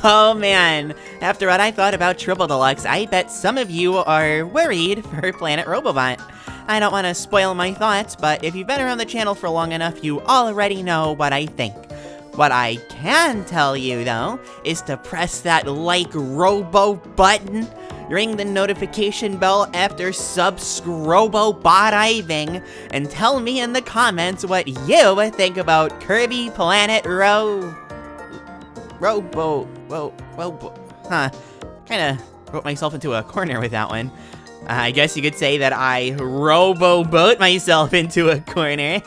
Oh man, after what I thought about Triple Deluxe, I bet some of you are worried for Planet Robobot. I don't want to spoil my thoughts, but if you've been around the channel for long enough, you already know what I think. What I can tell you, though, is to press that like Robo button, ring the notification bell after subscribing, and tell me in the comments what you think about Kirby Planet Robo. Kinda wrote myself into a corner with that one. I guess you could say that I robo-boat myself into a corner.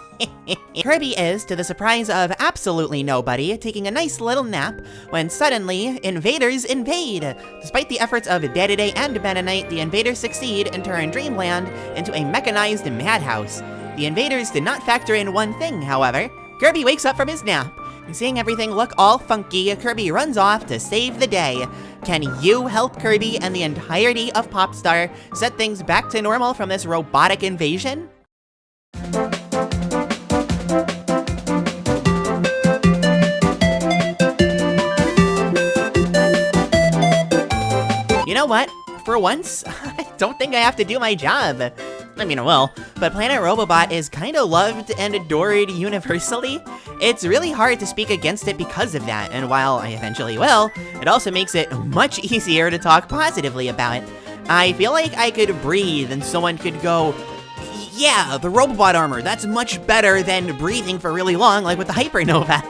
Kirby is, to the surprise of absolutely nobody, taking a nice little nap when suddenly invaders invade. Despite the efforts of Day-to-Day and Mennonite, the invaders succeed and turn Dreamland into a mechanized madhouse. The invaders did not factor in one thing, however. Kirby wakes up from his nap. Seeing everything look all funky, Kirby runs off to save the day. Can you help Kirby and the entirety of Popstar set things back to normal from this robotic invasion? You know what? For once, I don't think I have to do my job. I mean, I will, but Planet Robobot is kinda loved and adored universally. It's really hard to speak against it because of that, and while I eventually will, it also makes it much easier to talk positively about it. I feel like I could breathe and someone could go, yeah, the Robobot armor, that's much better than breathing for really long, like with the Hypernova.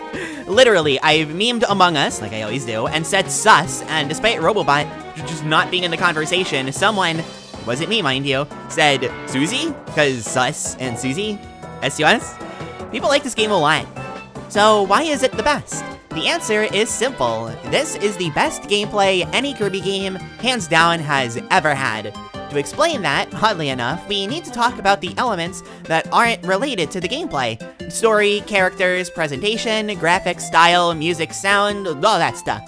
Literally, I've memed Among Us, like I always do, and said sus, and despite Robobot just not being in the conversation, someone, wasn't me mind you, said Susie, because sus and Susie, S-U-S. People like this game a lot. So why is it the best? The answer is simple. This is the best gameplay any Kirby game, hands down, has ever had. To explain that, oddly enough, we need to talk about the elements that aren't related to the gameplay. Story, characters, presentation, graphics, style, music, sound, all that stuff.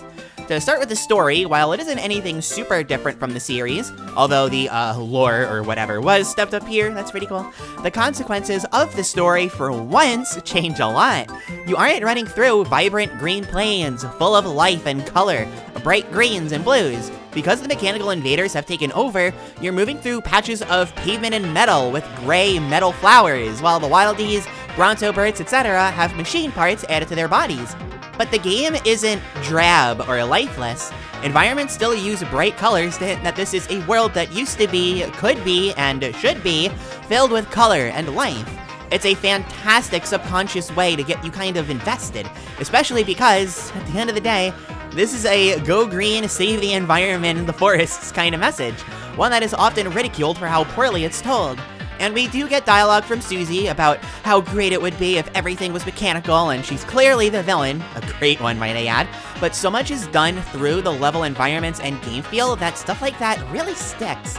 To start with the story, while it isn't anything super different from the series, although the lore or whatever was stepped up here, that's pretty cool, the consequences of the story for once change a lot. You aren't running through vibrant green plains full of life and color, bright greens and blues. Because the mechanical invaders have taken over, you're moving through patches of pavement and metal with gray metal flowers, while the wildies, Bronto birds, etc. have machine parts added to their bodies. But the game isn't drab or lifeless. Environments still use bright colors to hint that this is a world that used to be, could be, and should be filled with color and life. It's a fantastic subconscious way to get you kind of invested, especially because, at the end of the day, this is a go green, save the environment, the forests kind of message, one that is often ridiculed for how poorly it's told. And we do get dialogue from Susie about how great it would be if everything was mechanical, and she's clearly the villain, a great one might I add, but so much is done through the level environments and game feel that stuff like that really sticks.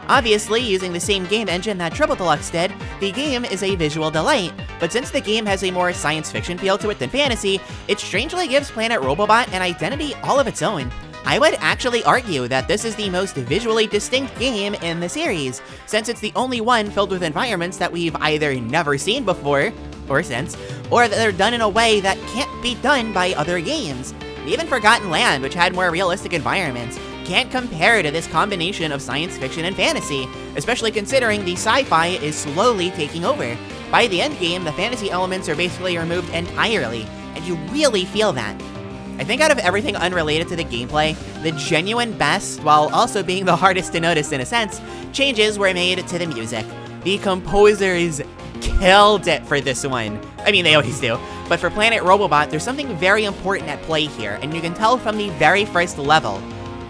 Obviously, using the same game engine that Triple Deluxe did, the game is a visual delight, but since the game has a more science fiction feel to it than fantasy, it strangely gives Planet Robobot an identity all of its own. I would actually argue that this is the most visually distinct game in the series, since it's the only one filled with environments that we've either never seen before, or since, or that they're done in a way that can't be done by other games. Even Forgotten Land, which had more realistic environments, can't compare to this combination of science fiction and fantasy, especially considering the sci-fi is slowly taking over. By the end game, the fantasy elements are basically removed entirely, and you really feel that. I think out of everything unrelated to the gameplay, the genuine best, while also being the hardest to notice in a sense, changes were made to the music. The composers killed it for this one. I mean, they always do. But for Planet Robobot, there's something very important at play here, and you can tell from the very first level.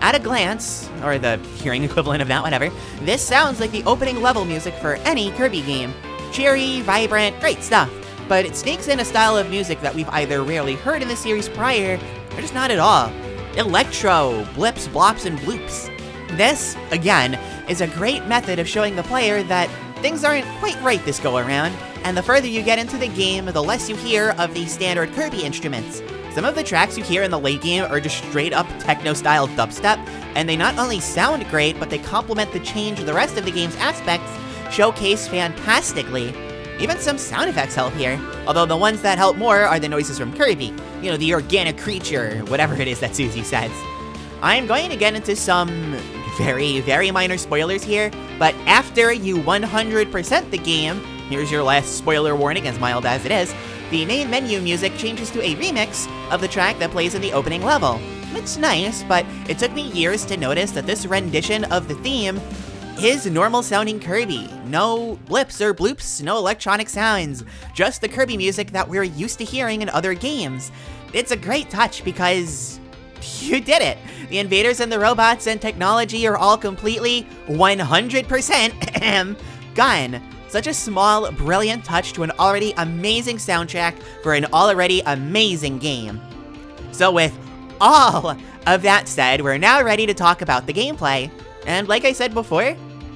At a glance, or the hearing equivalent of that, whatever, this sounds like the opening level music for any Kirby game. Cheery, vibrant, great stuff. But it sneaks in a style of music that we've either rarely heard in the series prior, or just not at all. Electro, blips, blops, and bloops. This, again, is a great method of showing the player that things aren't quite right this go around, and the further you get into the game, the less you hear of the standard Kirby instruments. Some of the tracks you hear in the late game are just straight up techno-style dubstep, and they not only sound great, but they complement the change the rest of the game's aspects showcase fantastically. Even some sound effects help here, although the ones that help more are the noises from Kirby. You know, the organic creature, whatever it is that Susie says. I'm going to get into some very, very minor spoilers here, but after you 100% the game, here's your last spoiler warning, as mild as it is, the main menu music changes to a remix of the track that plays in the opening level. It's nice, but it took me years to notice that this rendition of the theme is normal sounding Kirby. No blips or bloops, no electronic sounds, just the Kirby music that we're used to hearing in other games. It's a great touch because you did it. The invaders and the robots and technology are all completely 100% gone. Such a small, brilliant touch to an already amazing soundtrack for an already amazing game. So with all of that said, we're now ready to talk about the gameplay. And like I said before,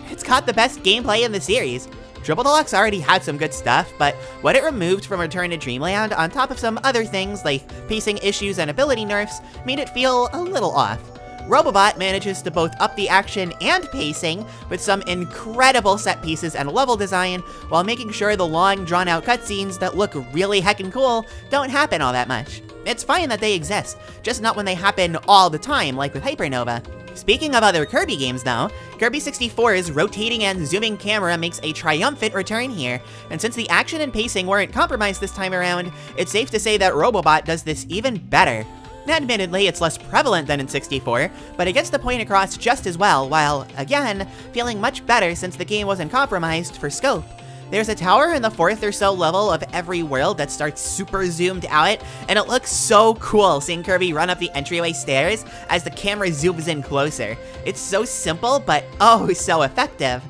it's got the best gameplay in the series. Triple Deluxe already had some good stuff, but what it removed from Return to Dreamland, on top of some other things like pacing issues and ability nerfs, made it feel a little off. Robobot manages to both up the action and pacing with some incredible set pieces and level design, while making sure the long, drawn-out cutscenes that look really heckin' cool don't happen all that much. It's fine that they exist, just not when they happen all the time, like with Hypernova. Speaking of other Kirby games though, Kirby 64's rotating and zooming camera makes a triumphant return here, and since the action and pacing weren't compromised this time around, it's safe to say that Robobot does this even better. Admittedly, it's less prevalent than in 64, but it gets the point across just as well, while, again, feeling much better since the game wasn't compromised for scope. There's a tower in the 4th or so level of every world that starts super zoomed out, and it looks so cool seeing Kirby run up the entryway stairs as the camera zooms in closer. It's so simple, but oh so effective.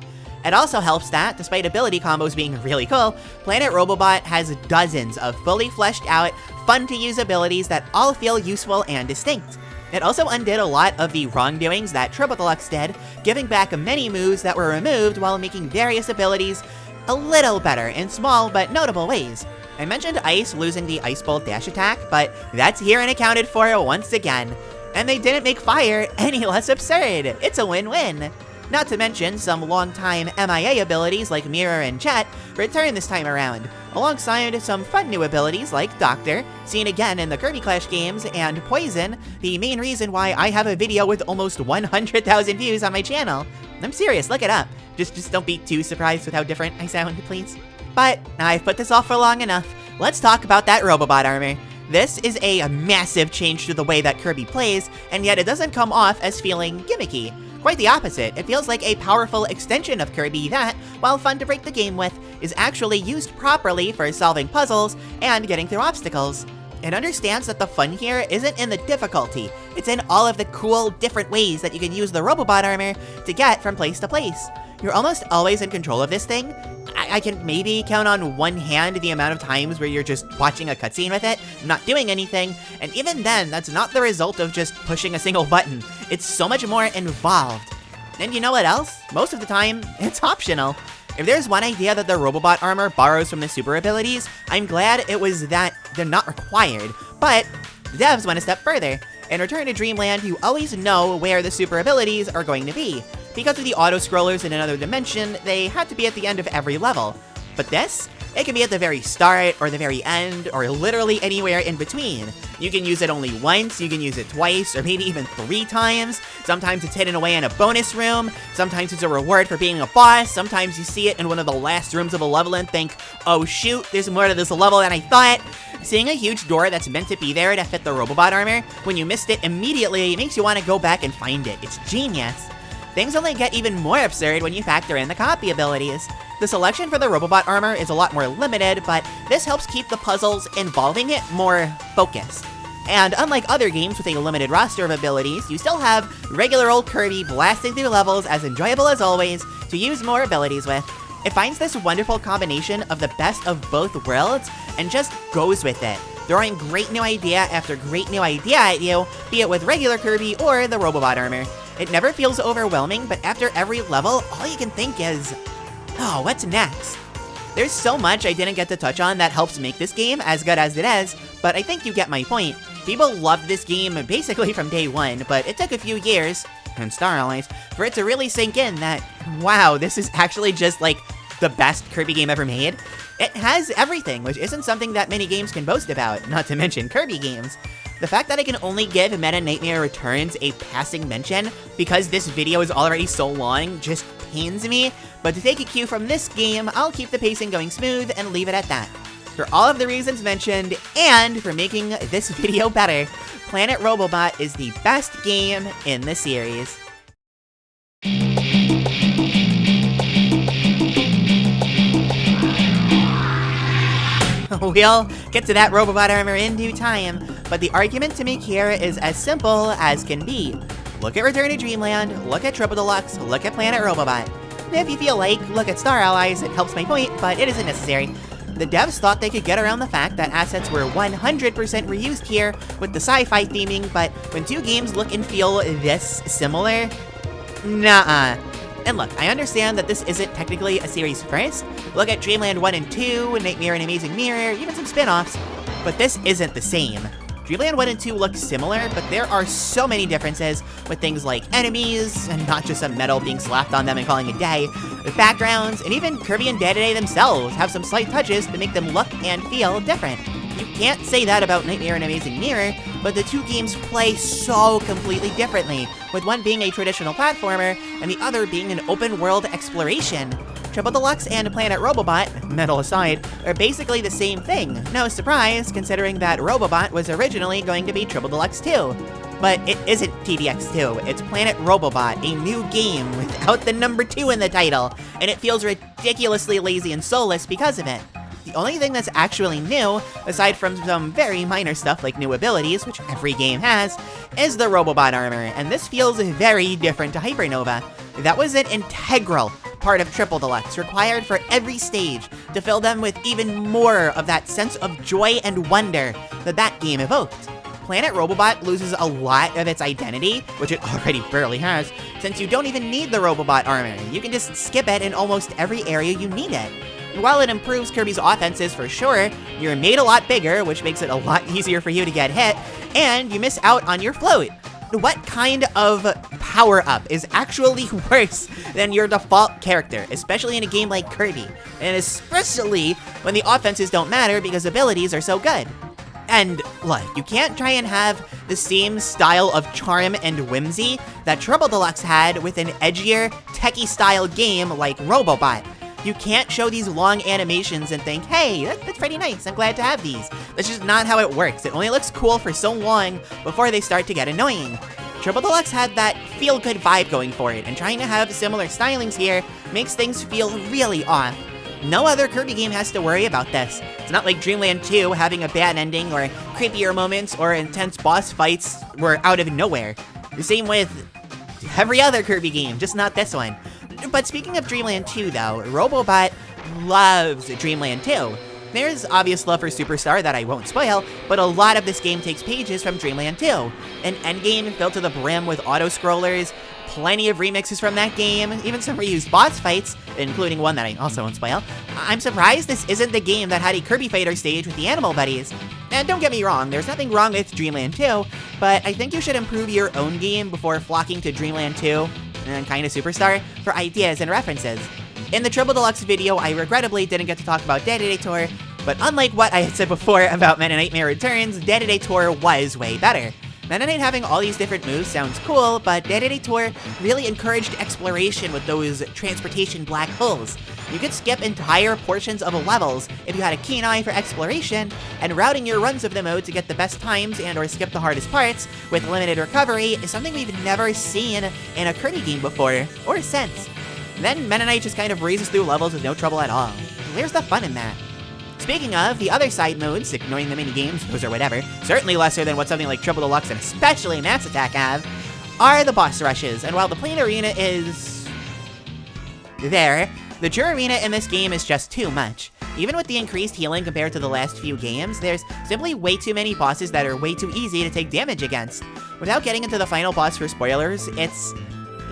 It also helps that, despite ability combos being really cool, Planet Robobot has dozens of fully fleshed out, fun-to-use abilities that all feel useful and distinct. It also undid a lot of the wrongdoings that Triple Deluxe did, giving back many moves that were removed while making various abilities a little better in small but notable ways. I mentioned Ice losing the Ice Bolt dash attack, but that's here and accounted for once again. And they didn't make Fire any less absurd. It's a win-win. Not to mention, some long-time MIA abilities like Mirror and Jet return this time around, alongside some fun new abilities like Doctor, seen again in the Kirby Clash games, and Poison, the main reason why I have a video with almost 100,000 views on my channel. I'm serious, look it up. Just don't be too surprised with how different I sound, please. But I've put this off for long enough. Let's talk about that Robobot armor. This is a massive change to the way that Kirby plays, and yet it doesn't come off as feeling gimmicky. Quite the opposite, it feels like a powerful extension of Kirby that, while fun to break the game with, is actually used properly for solving puzzles and getting through obstacles. It understands that the fun here isn't in the difficulty, it's in all of the cool, different ways that you can use the Robobot armor to get from place to place. You're almost always in control of this thing. I can maybe count on one hand the amount of times where you're just watching a cutscene with it, not doing anything, and even then, that's not the result of just pushing a single button. It's so much more involved. And you know what else? Most of the time, it's optional. If there's one idea that the Robobot armor borrows from the super abilities, I'm glad it was that they're not required, but devs went a step further. In Return to Dreamland, you always know where the super abilities are going to be. Because of the auto-scrollers in another dimension, they had to be at the end of every level. But this? It can be at the very start, or the very end, or literally anywhere in between. You can use it only once, you can use it twice, or maybe even 3 times. Sometimes it's hidden away in a bonus room, sometimes it's a reward for being a boss, sometimes you see it in one of the last rooms of a level and think, oh shoot, there's more to this level than I thought. Seeing a huge door that's meant to be there to fit the Robobot armor, when you missed it immediately, it makes you want to go back and find it. It's genius. Things only get even more absurd when you factor in the copy abilities. The selection for the Robobot armor is a lot more limited, but this helps keep the puzzles involving it more focused. And unlike other games with a limited roster of abilities, you still have regular old Kirby blasting through levels as enjoyable as always to use more abilities with. It finds this wonderful combination of the best of both worlds and just goes with it, throwing great new idea after great new idea at you, be it with regular Kirby or the Robobot armor. It never feels overwhelming, but after every level, all you can think is, oh, what's next? There's so much I didn't get to touch on that helps make this game as good as it is, but I think you get my point. People loved this game basically from day one, but it took a few years, and Star Allies, for it to really sink in that, wow, this is actually just like the best Kirby game ever made. It has everything, which isn't something that many games can boast about, not to mention Kirby games. The fact that I can only give Meta Nightmare Returns a passing mention because this video is already so long just pains me, but to take a cue from this game, I'll keep the pacing going smooth and leave it at that. For all of the reasons mentioned, and for making this video better, Planet Robobot is the best game in the series. We'll get to that Robobot armor in due time, but the argument to make here is as simple as can be. Look at Return to Dreamland, look at Triple Deluxe, look at Planet Robobot. If you feel like, look at Star Allies, it helps my point, but it isn't necessary. The devs thought they could get around the fact that assets were 100% reused here with the sci-fi theming, but when two games look and feel this similar, nuh-uh. And look, I understand that this isn't technically a series first. Look at Dreamland 1 and 2, Nightmare and Amazing Mirror, even some spin-offs, but this isn't the same. Dreamland 1 and 2 look similar, but there are so many differences with things like enemies, and not just some metal being slapped on them and calling it a day, with backgrounds, and even Kirby and Day-to-Day themselves have some slight touches to make them look and feel different. You can't say that about Nightmare and Amazing Mirror, but the two games play so completely differently, with one being a traditional platformer, and the other being an open-world exploration. Triple Deluxe and Planet Robobot, metal aside, are basically the same thing. No surprise, considering that Robobot was originally going to be Triple Deluxe 2. But it isn't TDX 2, it's Planet Robobot, a new game without the number 2 in the title, and it feels ridiculously lazy and soulless because of it. The only thing that's actually new, aside from some very minor stuff like new abilities, which every game has, is the Robobot armor, and this feels very different to Hypernova. That was an integral part of Triple Deluxe, required for every stage to fill them with even more of that sense of joy and wonder that game evoked. Planet Robobot loses a lot of its identity, which it already barely has, since you don't even need the Robobot armor. You can just skip it in almost every area you need it. While it improves Kirby's offenses for sure, you're made a lot bigger, which makes it a lot easier for you to get hit, and you miss out on your float. What kind of power-up is actually worse than your default character, especially in a game like Kirby, and especially when the offenses don't matter because abilities are so good? And look, you can't try and have the same style of charm and whimsy that Triple Deluxe had with an edgier, techie-style game like Robobot. You can't show these long animations and think, hey, that's pretty nice, I'm glad to have these. That's just not how it works. It only looks cool for so long before they start to get annoying. Triple Deluxe had that feel-good vibe going for it, and trying to have similar stylings here makes things feel really off. No other Kirby game has to worry about this. It's not like Dreamland 2 having a bad ending, or creepier moments, or intense boss fights were out of nowhere. The same with every other Kirby game, just not this one. But speaking of Dreamland 2 though, Robobot loves Dreamland 2. There's obvious love for Superstar that I won't spoil, but a lot of this game takes pages from Dreamland 2. An endgame filled to the brim with auto-scrollers, plenty of remixes from that game, even some reused boss fights, including one that I also won't spoil. I'm surprised this isn't the game that had a Kirby Fighter stage with the Animal Buddies. And don't get me wrong, there's nothing wrong with Dreamland 2, but I think you should improve your own game before flocking to Dreamland 2, and kinda Superstar, for ideas and references. In the Triple Deluxe video, I regrettably didn't get to talk about Day-to-Day Tour, but unlike what I had said before about Meta Nightmare Returns, Day-to-Day Tour was way better. Meta Knight having all these different moves sounds cool, but Day-to-Day Tour really encouraged exploration with those transportation black holes. You could skip entire portions of levels if you had a keen eye for exploration, and routing your runs of the mode to get the best times and or skip the hardest parts with limited recovery is something we've never seen in a Kirby game before, or since. Then Meta Knight just kind of breezes through levels with no trouble at all. Where's the fun in that? Speaking of, the other side modes, ignoring the mini-games, those are whatever, certainly lesser than what something like Triple Deluxe and especially Mass Attack have, are the boss rushes, and while the Plane Arena is there, the True Arena in this game is just too much. Even with the increased healing compared to the last few games, there's simply way too many bosses that are way too easy to take damage against. Without getting into the final boss for spoilers, it's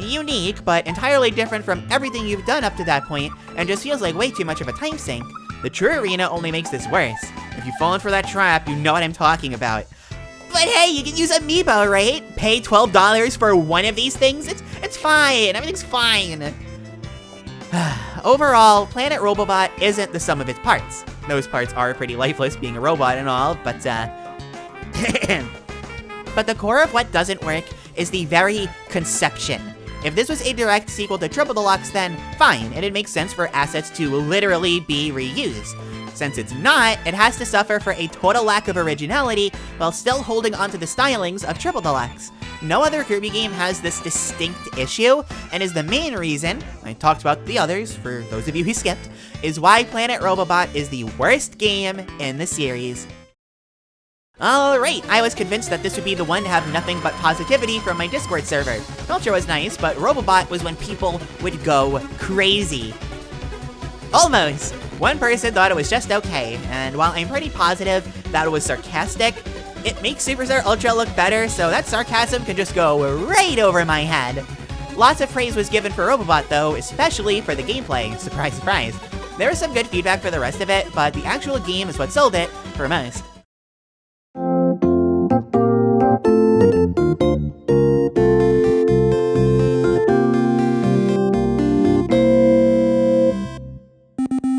unique, but entirely different from everything you've done up to that point, and just feels like way too much of a time sink. The True Arena only makes this worse. If you've fallen for that trap, you know what I'm talking about. But hey, you can use Amiibo, right? Pay $12 for one of these things? It's fine, everything's fine. overall, Planet Robobot isn't the sum of its parts. Those parts are pretty lifeless, being a robot and all, but but the core of what doesn't work is the very conception. If this was a direct sequel to Triple Deluxe, then fine, it'd make sense for assets to literally be reused. Since it's not, it has to suffer for a total lack of originality while still holding onto the stylings of Triple Deluxe. No other Kirby game has this distinct issue, and is the main reason, I talked about the others for those of you who skipped, is why Planet Robobot is the worst game in the series. Alright, I was convinced that this would be the one to have nothing but positivity from my Discord server. Ultra was nice, but Robobot was when people would go crazy. Almost! One person thought it was just okay, and while I'm pretty positive that it was sarcastic, it makes Superstar Ultra look better, so that sarcasm can just go right over my head. Lots of praise was given for Robobot though, especially for the gameplay. Surprise, surprise. There was some good feedback for the rest of it, but the actual game is what sold it for most.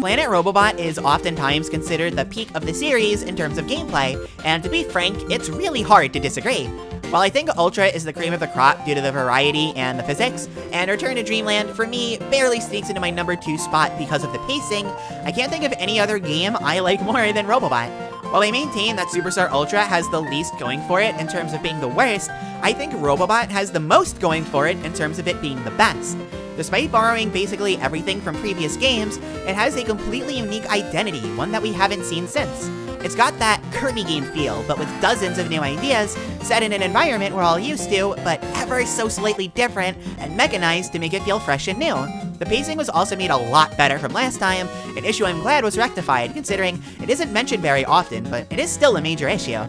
Planet Robobot is oftentimes considered the peak of the series in terms of gameplay, and to be frank, it's really hard to disagree. While I think Ultra is the cream of the crop due to the variety and the physics, and Return to Dreamland, for me, barely sneaks into my number 2 spot because of the pacing, I can't think of any other game I like more than Robobot. While I maintain that Superstar Ultra has the least going for it in terms of being the worst, I think Robobot has the most going for it in terms of it being the best. Despite borrowing basically everything from previous games, it has a completely unique identity, one that we haven't seen since. It's got that Kirby game feel, but with dozens of new ideas, set in an environment we're all used to, but ever so slightly different and mechanized to make it feel fresh and new. The pacing was also made a lot better from last time, an issue I'm glad was rectified, considering it isn't mentioned very often, but it is still a major issue.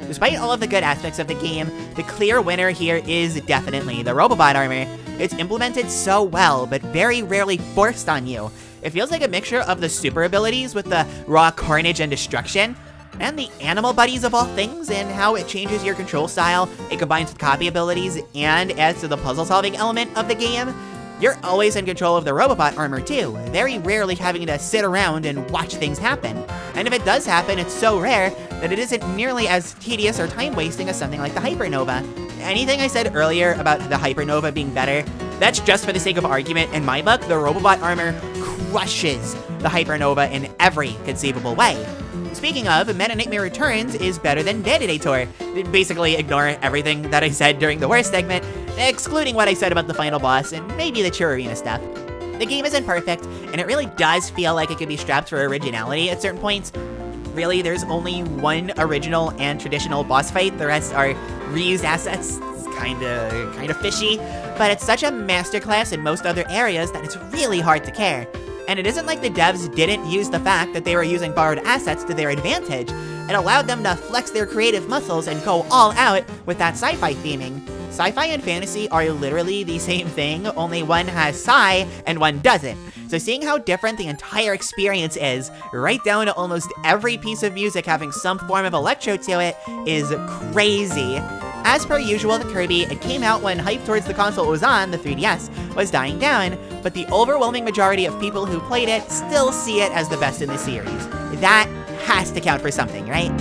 Despite all of the good aspects of the game, the clear winner here is definitely the Robobot armor. It's implemented so well, but very rarely forced on you. It feels like a mixture of the super abilities with the raw carnage and destruction, and the animal buddies of all things, and how it changes your control style, it combines with copy abilities, and adds to the puzzle-solving element of the game. You're always in control of the Robobot armor too, very rarely having to sit around and watch things happen. And if it does happen, it's so rare that it isn't nearly as tedious or time-wasting as something like the Hypernova. Anything I said earlier about the Hypernova being better, that's just for the sake of argument. In my book, the Robobot armor crushes the Hypernova in every conceivable way. Speaking of, Meta Nightmare Returns is better than Detonator. Basically ignore everything that I said during the worst segment, excluding what I said about the final boss and maybe the True Arena stuff. The game isn't perfect, and it really does feel like it could be strapped for originality at certain points. Really, there's only one original and traditional boss fight, the rest are reused assets. It's kinda fishy, but it's such a masterclass in most other areas that it's really hard to care. And it isn't like the devs didn't use the fact that they were using borrowed assets to their advantage. It allowed them to flex their creative muscles and go all out with that sci-fi theming. Sci-fi and fantasy are literally the same thing, only one has sci and one doesn't. So seeing how different the entire experience is, right down to almost every piece of music having some form of electro to it, is crazy. As per usual with Kirby, it came out when hype towards the console it was on, the 3DS, was dying down, but the overwhelming majority of people who played it still see it as the best in the series. That has to count for something, right?